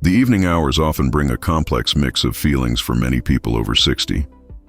The evening hours often bring a complex mix of feelings for many people over 60.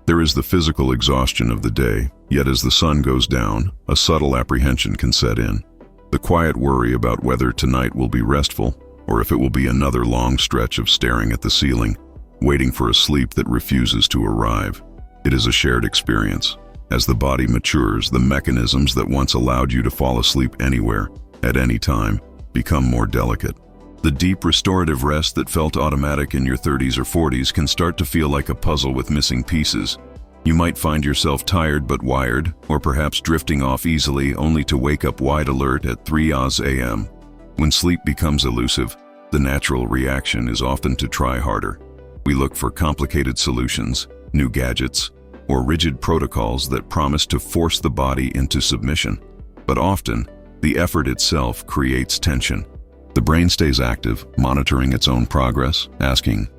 There is the physical exhaustion of the day, yet as the sun goes down, a subtle apprehension can set in. The quiet worry about whether tonight will be restful, or if it will be another long stretch of staring at the ceiling, waiting for a sleep that refuses to arrive. It is a shared experience. As the body matures, the mechanisms that once allowed you to fall asleep anywhere, at any time, become more delicate. The deep restorative rest that felt automatic in your 30s or 40s can start to feel like a puzzle with missing pieces. You might find yourself tired but wired, or perhaps drifting off easily only to wake up wide alert at 3 a.m. When sleep becomes elusive, the natural reaction is often to try harder. We look for complicated solutions, new gadgets, or rigid protocols that promise to force the body into submission. But often, the effort itself creates tension. The brain stays active, monitoring its own progress, asking,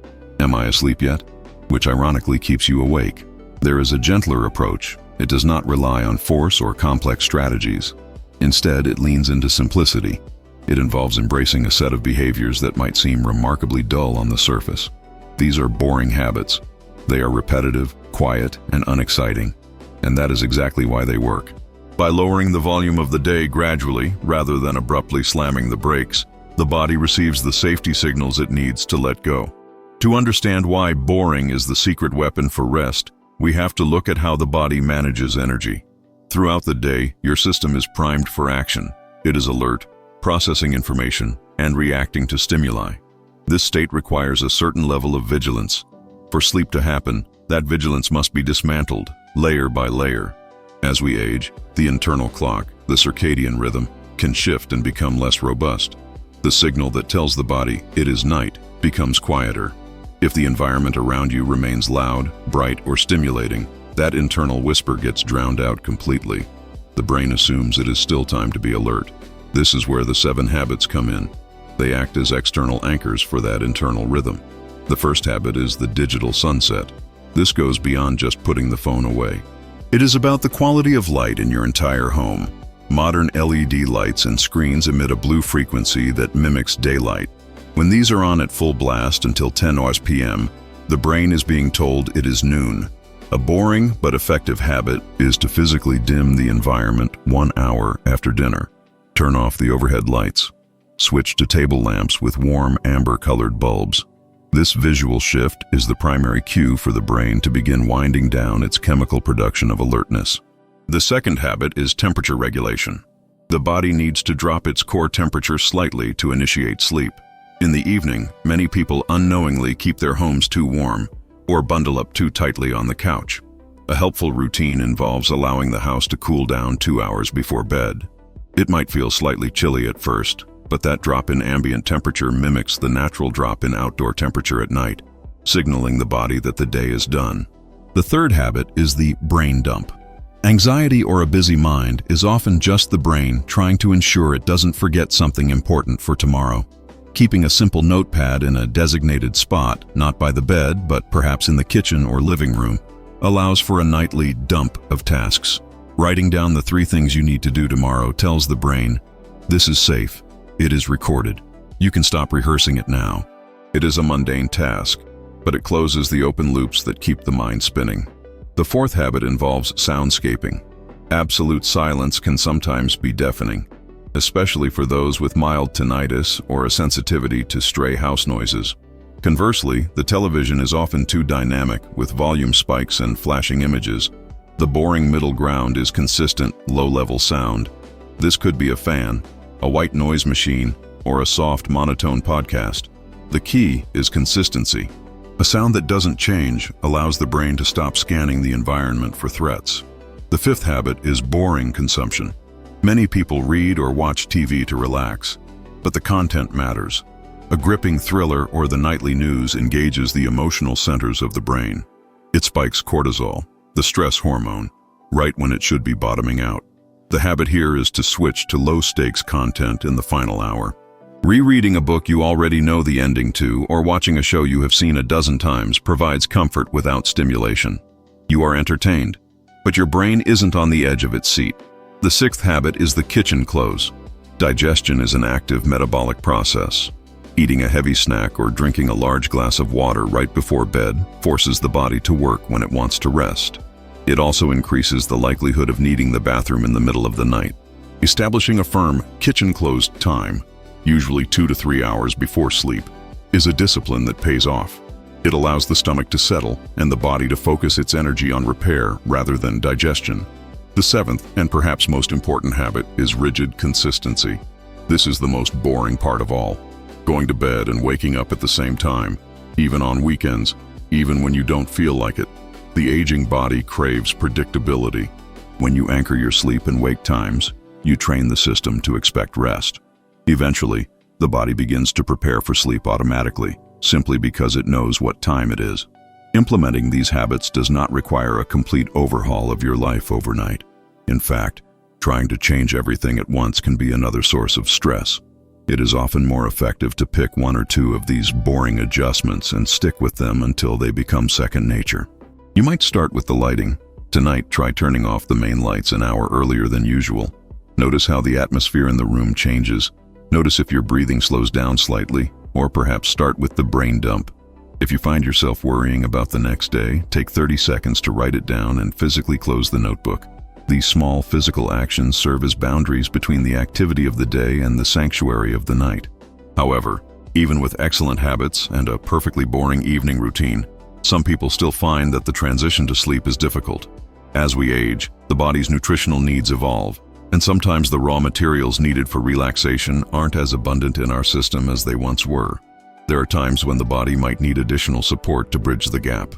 "Am I asleep yet?" which ironically keeps you awake. There is a gentler approach. It does not rely on force or complex strategies. Instead, it leans into simplicity. It involves embracing a set of behaviors that might seem remarkably dull on the surface. These are boring habits. They are repetitive, quiet, and unexciting. And that is exactly why they work. By lowering the volume of the day gradually, rather than abruptly slamming the brakes, the body receives the safety signals it needs to let go. To understand why boring is the secret weapon for rest, we have to look at how the body manages energy. Throughout the day, your system is primed for action. It is alert, processing information, and reacting to stimuli. This state requires a certain level of vigilance. For sleep to happen, that vigilance must be dismantled, layer by layer. As we age, the internal clock, the circadian rhythm, can shift and become less robust. The signal that tells the body it is night becomes quieter. If the environment around you remains loud, bright, or stimulating, that internal whisper gets drowned out completely. The brain assumes it is still time to be alert. This is where the 7 habits come in. They act as external anchors for that internal rhythm. The first habit is the digital sunset. This goes beyond just putting the phone away. It is about the quality of light in your entire home. Modern LED lights and screens emit a blue frequency that mimics daylight. When these are on at full blast until 10 p.m., the brain is being told it is noon. A boring but effective habit is to physically dim the environment 1 hour after dinner. Turn off the overhead lights. Switch to table lamps with warm amber-colored bulbs. This visual shift is the primary cue for the brain to begin winding down its chemical production of alertness. The second habit is temperature regulation. The body needs to drop its core temperature slightly to initiate sleep. In the evening, many people unknowingly keep their homes too warm or bundle up too tightly on the couch. A helpful routine involves allowing the house to cool down 2 hours before bed. It might feel slightly chilly at first, but that drop in ambient temperature mimics the natural drop in outdoor temperature at night, signaling the body that the day is done. The third habit is the brain dump. Anxiety or a busy mind is often just the brain trying to ensure it doesn't forget something important for tomorrow. Keeping a simple notepad in a designated spot, not by the bed, but perhaps in the kitchen or living room, allows for a nightly dump of tasks. Writing down the 3 things you need to do tomorrow tells the brain, this is safe, it is recorded, you can stop rehearsing it now. It is a mundane task, but it closes the open loops that keep the mind spinning. The fourth habit involves soundscaping. Absolute silence can sometimes be deafening, especially for those with mild tinnitus or a sensitivity to stray house noises. Conversely, the television is often too dynamic with volume spikes and flashing images. The boring middle ground is consistent, low-level sound. This could be a fan, a white noise machine, or a soft, monotone podcast. The key is consistency. A sound that doesn't change allows the brain to stop scanning the environment for threats. The fifth habit is boring consumption. Many people read or watch TV to relax, but the content matters. A gripping thriller or the nightly news engages the emotional centers of the brain. It spikes cortisol, the stress hormone, right when it should be bottoming out. The habit here is to switch to low-stakes content in the final hour. Rereading a book you already know the ending to or watching a show you have seen a dozen times provides comfort without stimulation. You are entertained, but your brain isn't on the edge of its seat. The sixth habit is the kitchen close. Digestion is an active metabolic process. Eating a heavy snack or drinking a large glass of water right before bed forces the body to work when it wants to rest. It also increases the likelihood of needing the bathroom in the middle of the night. Establishing a firm, kitchen-closed time, usually 2 to 3 hours before sleep, is a discipline that pays off. It allows the stomach to settle and the body to focus its energy on repair rather than digestion. The seventh, and perhaps most important habit, is rigid consistency. This is the most boring part of all. Going to bed and waking up at the same time, even on weekends, even when you don't feel like it. The aging body craves predictability. When you anchor your sleep and wake times, you train the system to expect rest. Eventually, the body begins to prepare for sleep automatically, simply because it knows what time it is. Implementing these habits does not require a complete overhaul of your life overnight. In fact, trying to change everything at once can be another source of stress. It is often more effective to pick 1 or 2 of these boring adjustments and stick with them until they become second nature. You might start with the lighting. Tonight, try turning off the main lights an hour earlier than usual. Notice how the atmosphere in the room changes. Notice if your breathing slows down slightly, or perhaps start with the brain dump. If you find yourself worrying about the next day, take 30 seconds to write it down and physically close the notebook. These small physical actions serve as boundaries between the activity of the day and the sanctuary of the night. However, even with excellent habits and a perfectly boring evening routine, some people still find that the transition to sleep is difficult. As we age, the body's nutritional needs evolve, and sometimes the raw materials needed for relaxation aren't as abundant in our system as they once were. There are times when the body might need additional support to bridge the gap.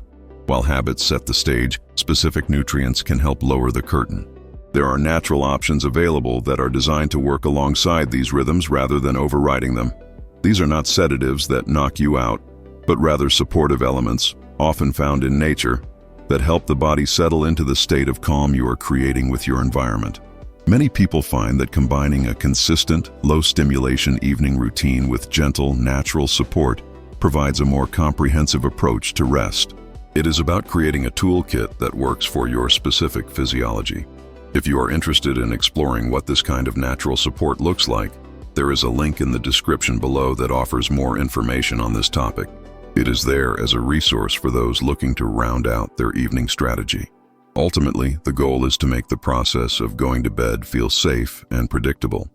While habits set the stage, specific nutrients can help lower the curtain. There are natural options available that are designed to work alongside these rhythms rather than overriding them. These are not sedatives that knock you out, but rather supportive elements, often found in nature, that help the body settle into the state of calm you are creating with your environment. Many people find that combining a consistent, low-stimulation evening routine with gentle, natural support provides a more comprehensive approach to rest. It is about creating a toolkit that works for your specific physiology. If you are interested in exploring what this kind of natural support looks like, there is a link in the description below that offers more information on this topic. It is there as a resource for those looking to round out their evening strategy. Ultimately, the goal is to make the process of going to bed feel safe and predictable.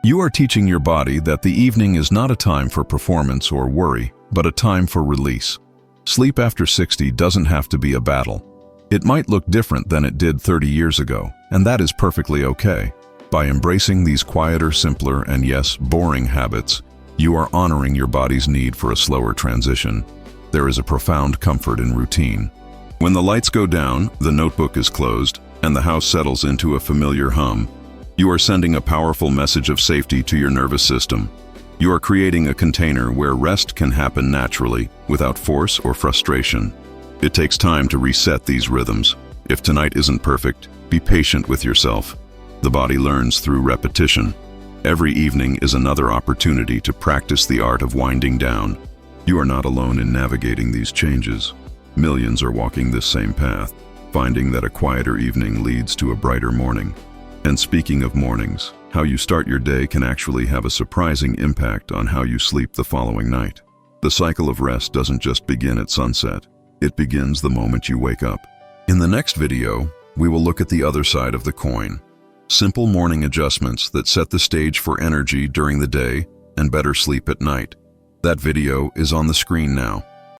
You are teaching your body that the evening is not a time for performance or worry, but a time for release. Sleep after 60 doesn't have to be a battle. It might look different than it did 30 years ago, and that is perfectly okay. By embracing these quieter, simpler, and yes, boring habits, you are honoring your body's need for a slower transition. There is a profound comfort in routine. When the lights go down, the notebook is closed, and the house settles into a familiar hum, you are sending a powerful message of safety to your nervous system. You are creating a container where rest can happen naturally, without force or frustration. It takes time to reset these rhythms. If tonight isn't perfect, be patient with yourself. The body learns through repetition. Every evening is another opportunity to practice the art of winding down. You are not alone in navigating these changes. Millions are walking this same path, finding that a quieter evening leads to a brighter morning. And speaking of mornings, how you start your day can actually have a surprising impact on how you sleep the following night. The cycle of rest doesn't just begin at sunset. It begins the moment you wake up. In the next video, we will look at the other side of the coin. Simple morning adjustments that set the stage for energy during the day and better sleep at night. That video is on the screen now.